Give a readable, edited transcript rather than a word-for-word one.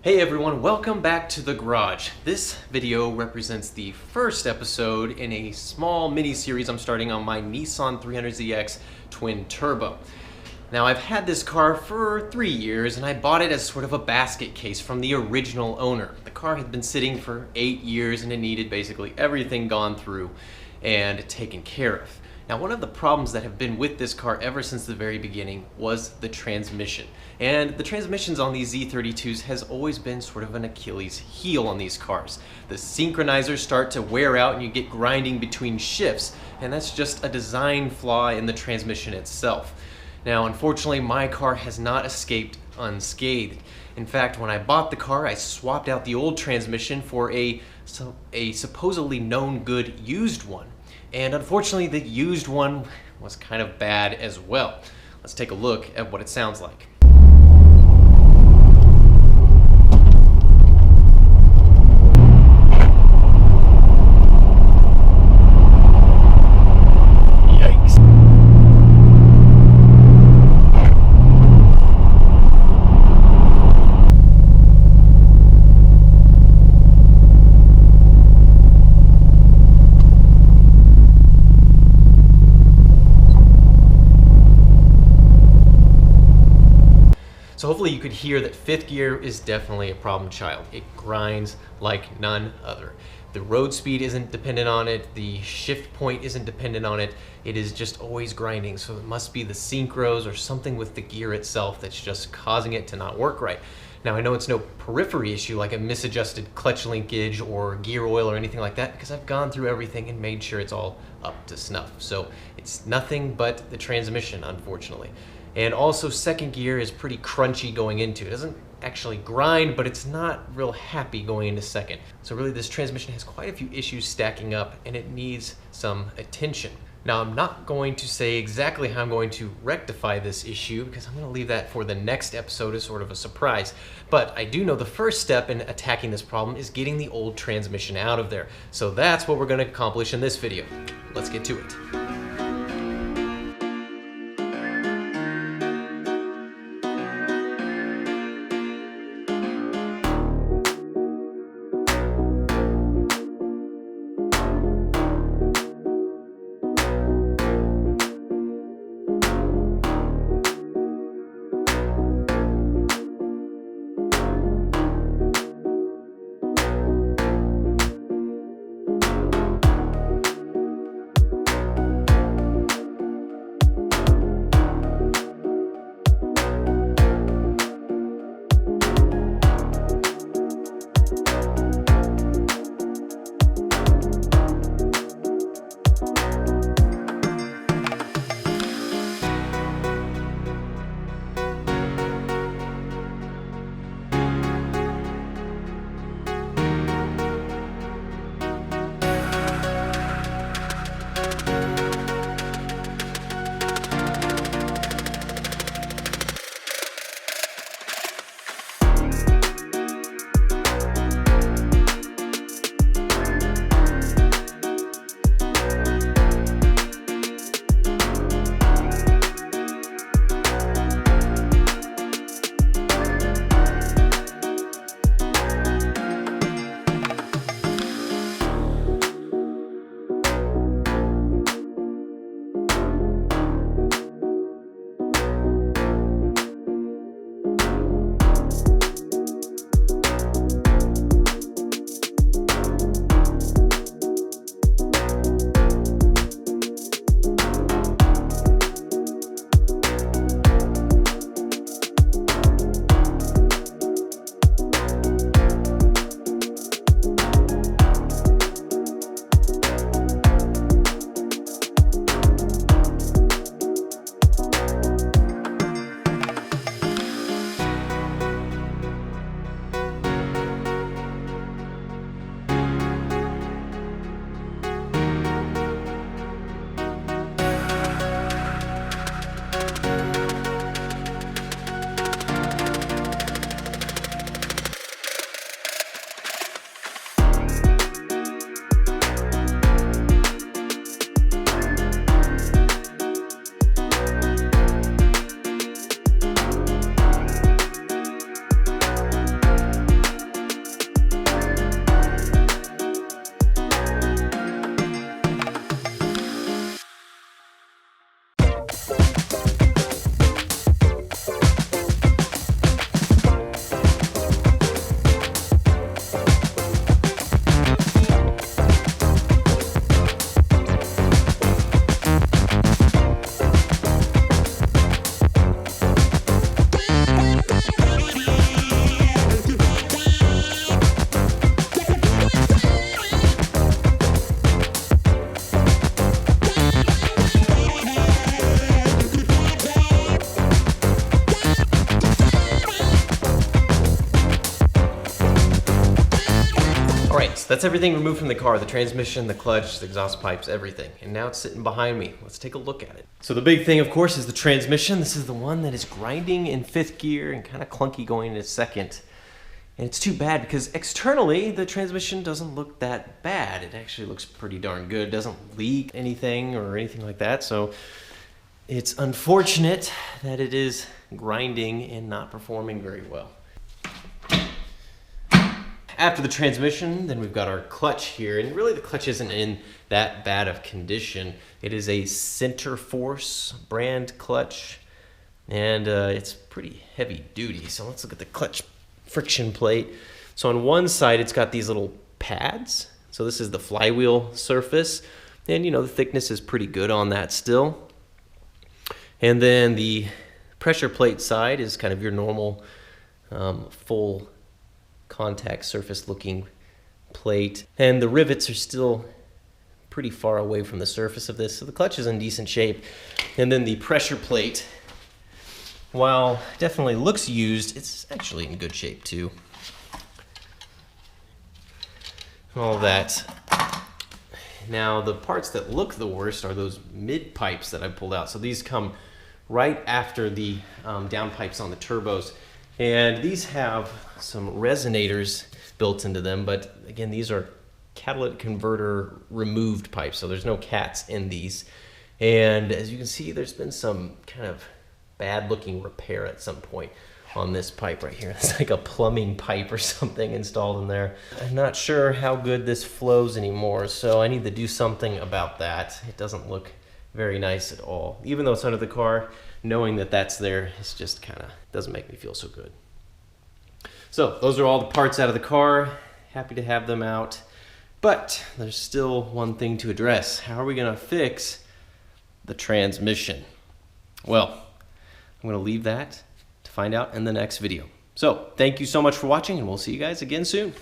Hey everyone, welcome back to the garage. This video represents the first episode in a small mini-series I'm starting on my Nissan 300ZX twin turbo. Now I've had this car for 3 years and I bought it as sort of a basket case from the original owner. The car had been sitting for 8 years and it needed basically everything gone through and taken care of. Now, one of the problems that have been with this car ever since the very beginning was the transmission. And the transmissions on these Z32s has always been sort of an Achilles heel on these cars. The synchronizers start to wear out and you get grinding between shifts, and that's just a design flaw in the transmission itself. Now, unfortunately, my car has not escaped unscathed. In fact, when I bought the car, I swapped out the old transmission for a supposedly known good used one. And unfortunately, the used one was kind of bad as well. Let's take a look at what it sounds like. So hopefully you could hear that fifth gear is definitely a problem child. It grinds like none other. The road speed isn't dependent on it, the shift point isn't dependent on it, it is just always grinding. So it must be the synchros or something with the gear itself that's just causing it to not work right. Now I know it's no periphery issue like a misadjusted clutch linkage or gear oil or anything like that, because I've gone through everything and made sure it's all up to snuff. So it's nothing but the transmission, unfortunately. And also second gear is pretty crunchy going into. It doesn't actually grind, but it's not real happy going into second. So really this transmission has quite a few issues stacking up and it needs some attention. Now I'm not going to say exactly how I'm going to rectify this issue because I'm going to leave that for the next episode as sort of a surprise. But I do know the first step in attacking this problem is getting the old transmission out of there. So that's what we're going to accomplish in this video. Let's get to it. that's everything removed from the car. The transmission, the clutch, the exhaust pipes, everything. And now it's sitting behind me. Let's take a look at it. So the big thing, of course, is the transmission. This is the one that is grinding in 5th gear and kind of clunky going into 2nd. And it's too bad because externally, the transmission doesn't look that bad. It actually looks pretty darn good. It doesn't leak anything or anything like that. So it's unfortunate that it is grinding and not performing very well. After the transmission, then we've got our clutch here. And really the clutch isn't in that bad of condition. It is a Center Force brand clutch. And it's pretty heavy duty. So let's look at the clutch friction plate. So on one side, it's got these little pads. So this is the flywheel surface. And you know, the thickness is pretty good on that still. And then the pressure plate side is kind of your normal full contact surface looking plate. And the rivets are still pretty far away from the surface of this. So the clutch is in decent shape. And then the pressure plate, while definitely looks used, it's actually in good shape too. All that. Now the parts that look the worst are those mid pipes that I pulled out. So these come right after the down pipes on the turbos. And these have some resonators built into them, but again, these are catalytic converter removed pipes, so there's no cats in these. And as you can see, there's been some kind of bad looking repair at some point on this pipe right here. It's like a plumbing pipe or something installed in there. I'm not sure how good this flows anymore, so I need to do something about that. It doesn't look very nice at all. Even though it's under the car, knowing that that's there, it's just kind of doesn't make me feel so good. So those are all the parts out of the car. Happy to have them out. But there's still one thing to address. How are we gonna fix the transmission? Well, I'm gonna leave that to find out in the next video. So thank you so much for watching, and we'll see you guys again soon.